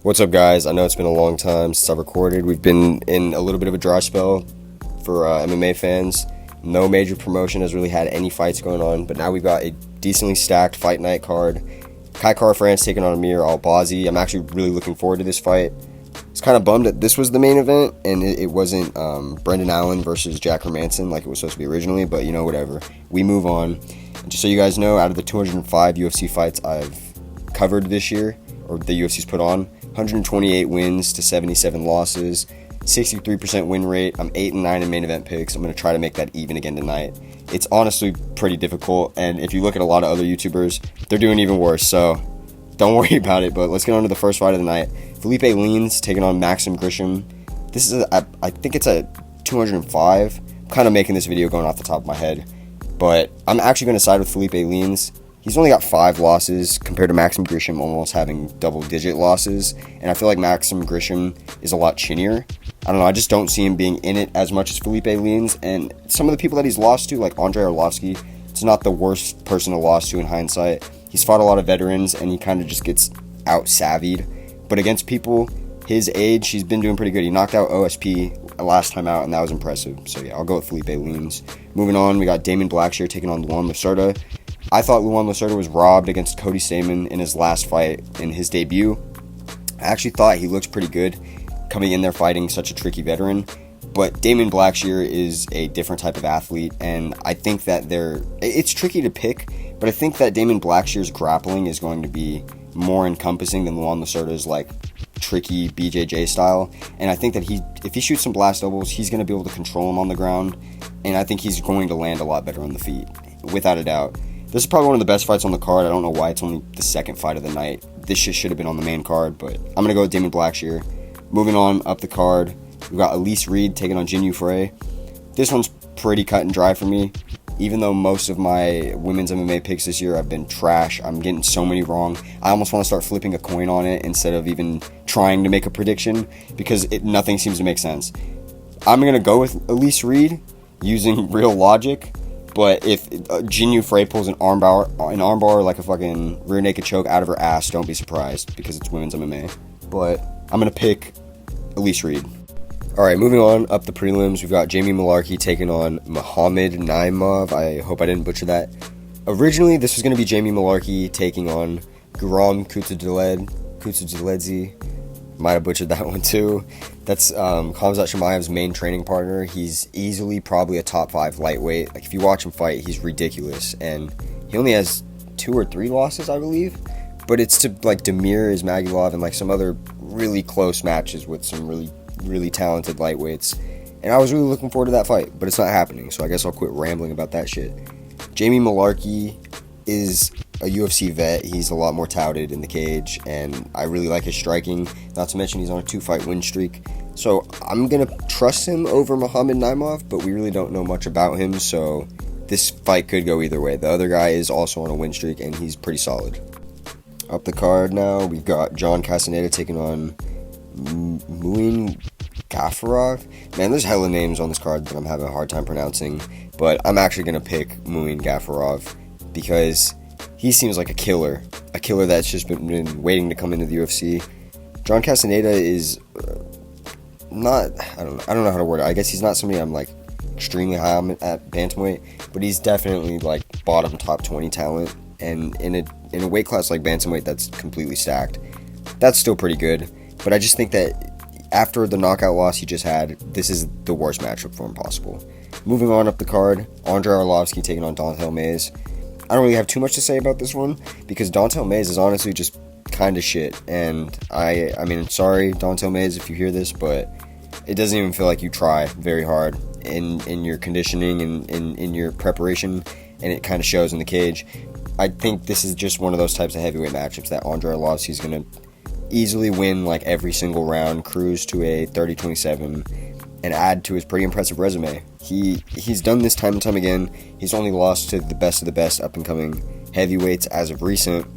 What's up, guys? I know it's been a long time since I've recorded. We've been in a little bit of a dry spell for MMA fans. No major promotion has really had any fights going on, but now we've got a decently stacked fight night card. Karra-France taking on Amir Albazi. I'm actually really looking forward to this fight. It's kind of bummed that this was the main event and it wasn't Brendan Allen versus Jack Hermanson like it was supposed to be originally, but you know, whatever. We move on. And just so you guys know, out of the 205 UFC fights I've covered this year, or the UFC's put on, 128 wins to 77 losses, 63% win rate. I'm 8-9 in main event picks. I'm going to try to make that even again tonight. It's honestly pretty difficult, and if you look at a lot of other YouTubers, they're doing even worse, so don't worry about it. But let's get on to the first fight of the night. Felipe Lins taking on Maxim Grisham. This is, I think it's a 205. I'm kind of making this video going off the top of my head, but I'm actually going to side with Felipe Lins. He's only got 5 losses compared to Maxim Grisham almost having double-digit losses, and I feel like Maxim Grisham is a lot chinnier. I don't know, I just don't see him being in it as much as Felipe Lins, and some of the people that he's lost to, like Andrei Arlovski, it's not the worst person to lose to in hindsight. He's fought a lot of veterans, and he kind of just gets out-savvied, but against people his age, he's been doing pretty good. He knocked out OSP last time out, and that was impressive, so yeah, I'll go with Felipe Lins. Moving on, we got Damon Blackshear taking on Luan Lacerda. I thought Luan Lacerda was robbed against Cody Stamann in his last fight, in his debut. I actually thought he looked pretty good coming in there fighting such a tricky veteran, but Damon Blackshear is a different type of athlete, and I think that it's tricky to pick, but I think that Damon Blackshear's grappling is going to be more encompassing than Luan Lacerda's like tricky BJJ style, and I think that if he shoots some blast doubles, he's going to be able to control him on the ground, and I think he's going to land a lot better on the feet, without a doubt. This is probably one of the best fights on the card. I don't know why it's only the second fight of the night. This shit should have been on the main card, but I'm going to go with Damon Blackshear. Moving on up the card, we've got Elise Reed taking on Jinh Frey. This one's pretty cut and dry for me. Even though most of my women's MMA picks this year have been trash, I'm getting so many wrong. I almost want to start flipping a coin on it instead of even trying to make a prediction because nothing seems to make sense. I'm going to go with Elise Reed using real logic. But if Jinh Frey pulls an armbar like a fucking rear naked choke out of her ass, don't be surprised because it's women's MMA. But I'm going to pick Elise Reed. Alright, moving on up the prelims, we've got Jamie Mullarkey taking on Muhammad Naimov. I hope I didn't butcher that. Originally, this was going to be Jamie Mullarkey taking on Guram Kutsadeledzi. Might have butchered that one too. That's Khamzat Chimaev's main training partner. He's easily probably a top 5 lightweight. Like if you watch him fight, he's ridiculous, and he only has 2 or 3 losses, I believe. But it's to like Damir Ismagulov and like some other really close matches with some really talented lightweights. And I was really looking forward to that fight, but it's not happening. So I guess I'll quit rambling about that shit. Jamie Mullarkey is a UFC vet. He's a lot more touted in the cage, and I really like his striking. Not to mention he's on a 2-fight win streak. So I'm going to trust him over Muhammad Naimov, but we really don't know much about him, so this fight could go either way. The other guy is also on a win streak, and he's pretty solid. Up the card now, we've got John Castaneda taking on Muin Gafarov. Man, there's hella names on this card that I'm having a hard time pronouncing, but I'm actually going to pick Muin Gafarov because he seems like a killer that's just been waiting to come into the UFC. John Castaneda is not, I don't know how to word it. I guess he's not somebody I'm like extremely high on at bantamweight, but he's definitely like bottom top 20 talent, and in a weight class like bantamweight that's completely stacked, that's still pretty good. But I just think that after the knockout loss he just had, this is the worst matchup for him possible. Moving on up the card, Andrei Arlovski taking on Dontel Mays. I don't really have too much to say about this one because Dontel Mays is honestly just kind of shit, and I mean, sorry Dontel Mays if you hear this, but it doesn't even feel like you try very hard in your conditioning and in your preparation, and it kind of shows in the cage. I think this is just one of those types of heavyweight matchups that Andrei Arlovski is going to easily win like every single round, cruise to a 30-27, and add to his pretty impressive resume. He's done this time and time again. He's only lost to the best of the best up-and-coming heavyweights as of recent.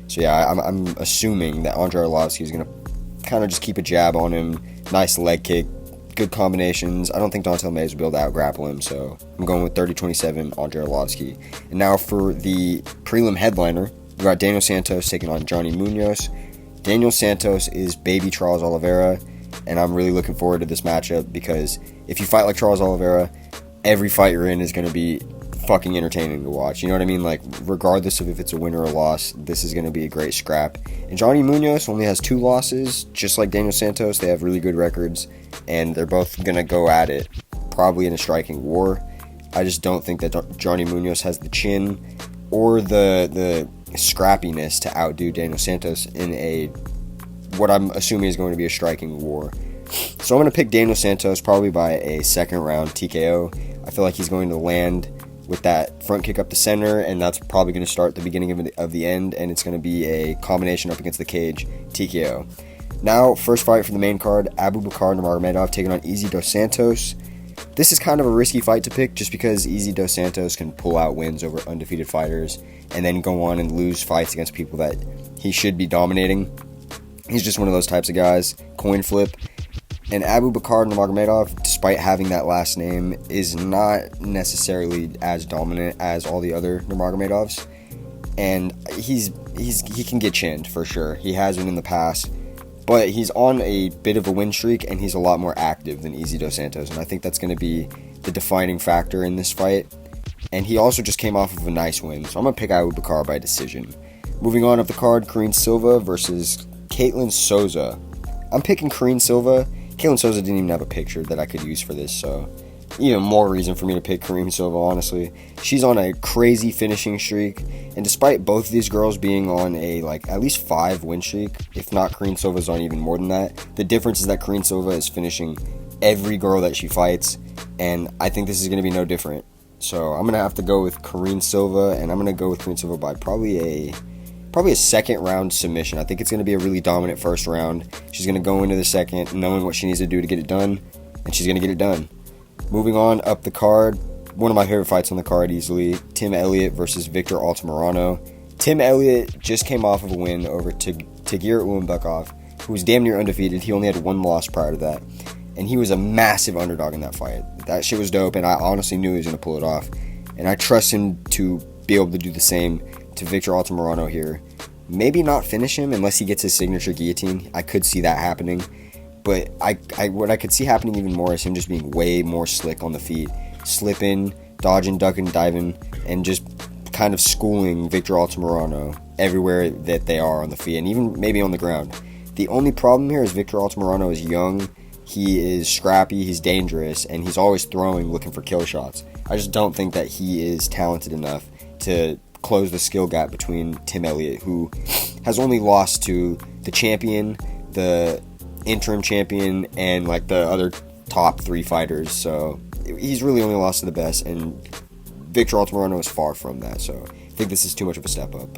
So yeah, I'm assuming that Andrei Arlovski is going to kind of just keep a jab on him, nice leg kick, good combinations. I don't think Dontel Mays will be able to out-grapple him, so I'm going with 30-27 Andrei Arlovski. And now for the prelim headliner, we got Daniel Santos taking on Johnny Munoz. Daniel Santos is baby Charles Oliveira, and I'm really looking forward to this matchup because if you fight like Charles Oliveira, every fight you're in is going to be fucking entertaining to watch. You know what I mean? Like, regardless of if it's a win or a loss, this is going to be a great scrap. And Johnny Munoz only has 2 losses, just like Daniel Santos. They have really good records, and they're both going to go at it, probably in a striking war. I just don't think that Johnny Munoz has the chin or the scrappiness to outdo Daniel Santos in a what I'm assuming is going to be a striking war. So I'm going to pick Daniel Santos probably by a second round TKO. I feel like he's going to land with that front kick up the center, and that's probably going to start the beginning of the end, and it's going to be a combination up against the cage TKO. Now, first fight for the main card, Abubakar Nurmagomedov taking on Izzy Dos Santos. This is kind of a risky fight to pick just because Izzy Dos Santos can pull out wins over undefeated fighters and then go on and lose fights against people that he should be dominating. He's just one of those types of guys. Coin flip. And Abubakar Nurmagomedov, despite having that last name, is not necessarily as dominant as all the other Nurmagomedovs. And he can get chinned for sure. He has been in the past. But he's on a bit of a win streak, and he's a lot more active than Izzy Dos Santos. And I think that's going to be the defining factor in this fight. And he also just came off of a nice win. So I'm going to pick Abubakar by decision. Moving on up the card, Karine Silva versus Caitlin Souza. I'm picking Karine Silva. Caitlin Souza didn't even have a picture that I could use for this, so even more reason for me to pick Karine Silva, honestly. She's on a crazy finishing streak, and despite both of these girls being on a, at least 5 win streak, if not Karine Silva's on even more than that, the difference is that Karine Silva is finishing every girl that she fights, and I think this is going to be no different. So I'm going to have to go with Karine Silva, and I'm going to go with Karine Silva by probably a second round submission. I think it's going to be a really dominant first round. She's going to go into the second knowing what she needs to do to get it done, and she's going to get it done. Moving on up the card, one of my favorite fights on the card easily, Tim Elliott versus Victor Altamirano. Tim Elliott just came off of a win over Tagir Ulanbekov, who was damn near undefeated. He only had 1 loss prior to that, and he was a massive underdog in that fight. That shit was dope, and I honestly knew he was going to pull it off, and I trust him to be able to do the same to Victor Altamirano here. Maybe not finish him unless he gets his signature guillotine. I could see that happening. But what I could see happening even more is him just being way more slick on the feet. Slipping, dodging, ducking, diving, and just kind of schooling Victor Altamirano everywhere that they are on the feet, and even maybe on the ground. The only problem here is Victor Altamirano is young, he is scrappy, he's dangerous, and he's always throwing, looking for kill shots. I just don't think that he is talented enough to close the skill gap between Tim Elliott, who has only lost to the champion, the interim champion, and the other top 3 fighters. So he's really only lost to the best, and Victor Altamirano is far from that. So I think this is too much of a step up.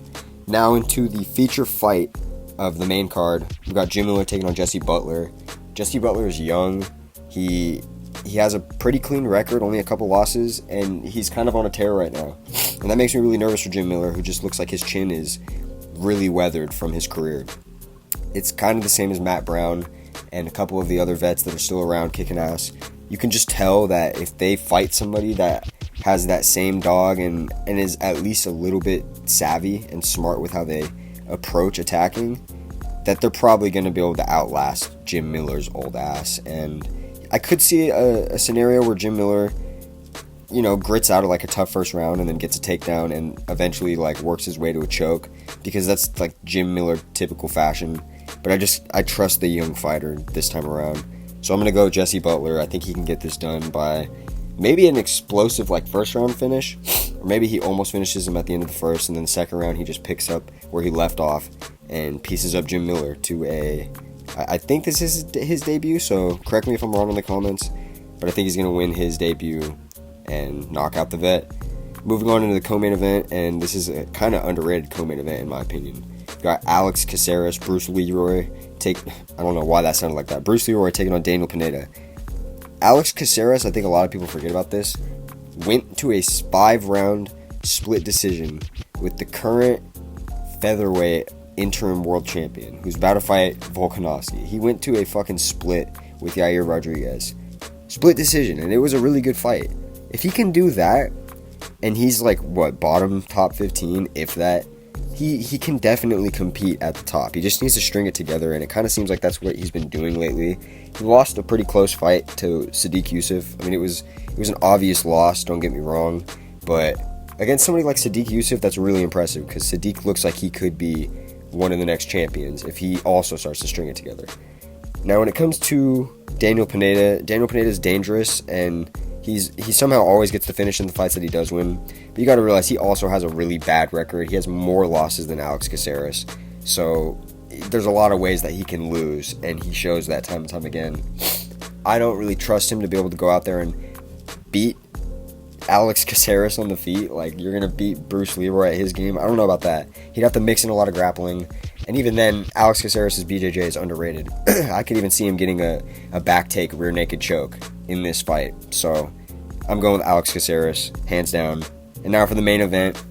Now into the feature fight of the main card, we've got Jim Miller taking on Jesse Butler. Jesse Butler is young. He has a pretty clean record, only a couple losses, and he's kind of on a tear right now. And that makes me really nervous for Jim Miller, who just looks like his chin is really weathered from his career. It's kind of the same as Matt Brown and a couple of the other vets that are still around kicking ass. You can just tell that if they fight somebody that has that same dog and is at least a little bit savvy and smart with how they approach attacking, that they're probably going to be able to outlast Jim Miller's old ass. And I could see a scenario where Jim Miller, grits out a tough first round and then gets a takedown and eventually works his way to a choke, because that's Jim Miller typical fashion. But I trust the young fighter this time around. So I'm going to go Jesse Butler. I think he can get this done by maybe an explosive first round finish, or maybe he almost finishes him at the end of the first, and then the second round he just picks up where he left off and pieces up Jim Miller to I think this is his debut, so correct me if I'm wrong in the comments, but I think he's going to win his debut and knock out the vet. Moving on into the co-main event, and this is a kind of underrated co-main event in my opinion. We've got Alex Caceres, Bruce Leroy I don't know why that sounded like that. Bruce Leroy taking on Daniel Pineda. Alex Caceres, I think a lot of people forget about this, went to a 5-round split decision with the current featherweight interim world champion who's about to fight Volkanovski. He went to a fucking split with Yair Rodriguez. Split decision, and it was a really good fight. If he can do that, and he's bottom top 15, if that, he can definitely compete at the top. He just needs to string it together, and it kind of seems like that's what he's been doing lately. He lost a pretty close fight to Sadiq Youssef. I mean, it was an obvious loss, don't get me wrong, but against somebody like Sadiq Youssef, that's really impressive, because Sadiq looks like he could be one of the next champions if he also starts to string it together. Now, when it comes to Daniel Pineda is dangerous, and he somehow always gets the finish in the fights that he does win. But you got to realize he also has a really bad record. He has more losses than Alex Caceres. So there's a lot of ways that he can lose, and he shows that time and time again. I don't really trust him to be able to go out there and beat Alex Caceres on the feet. Like, you're going to beat Bruce Leroy at his game. I don't know about that. He'd have to mix in a lot of grappling. And even then, Alex Caceres' BJJ is underrated. I could even see him getting a back take rear naked choke in this fight. So I'm going with Alex Caceres, hands down. And now for the main event.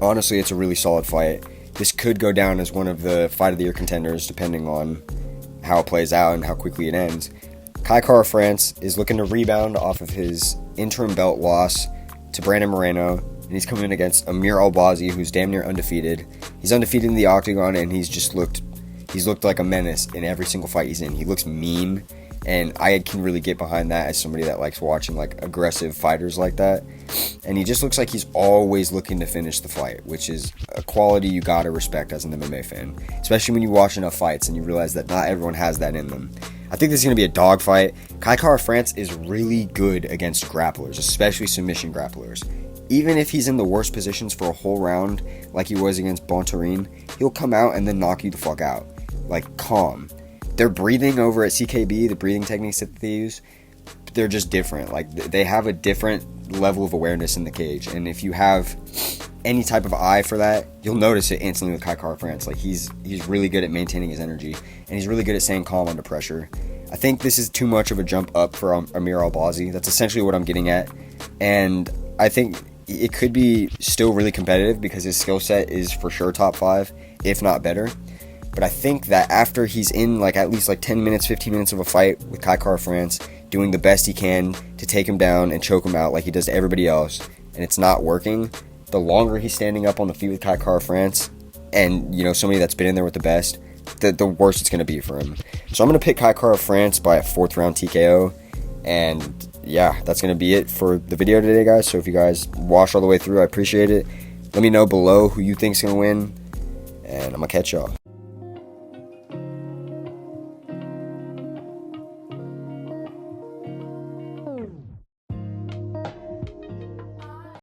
Honestly, it's a really solid fight. This could go down as one of the Fight of the Year contenders, depending on how it plays out and how quickly it ends. Karra-France is looking to rebound off of his interim belt loss to Brandon Moreno, and he's coming in against Amir Albazi, who's damn near undefeated. He's undefeated in the octagon, and he's looked like a menace in every single fight he's in. He looks mean, and I can really get behind that as somebody that likes watching like aggressive fighters like that. And he just looks like he's always looking to finish the fight, which is a quality you gotta respect as an MMA fan, especially when you watch enough fights and you realize that not everyone has that in them. I think this is going to be a dogfight. Karra-France is really good against grapplers, especially submission grapplers. Even if he's in the worst positions for a whole round, like he was against Bontarine, he'll come out and then knock you the fuck out. Like, calm. Their breathing over at CKB, the breathing techniques that they use, they're just different. Like, they have a different level of awareness in the cage. And if you have any type of eye for that, you'll notice it instantly with Karra-France. Like, he's really good at maintaining his energy, and he's really good at staying calm under pressure. I think this is too much of a jump up for Amir Albazi. That's essentially what I'm getting at. And I think it could be still really competitive because his skill set is for sure top 5, if not better. But I think that after he's in like at least like 10 minutes, 15 minutes of a fight with Karra-France, doing the best he can to take him down and choke him out like he does to everybody else, and it's not working, the longer he's standing up on the feet with Karra-France, and, you know, somebody that's been in there with the best, the worse it's going to be for him. So I'm going to pick Karra-France by a 4th round TKO. And yeah, that's going to be it for the video today, guys. So if you guys watched all the way through, I appreciate it. Let me know below who you think's going to win, and I'm going to catch y'all.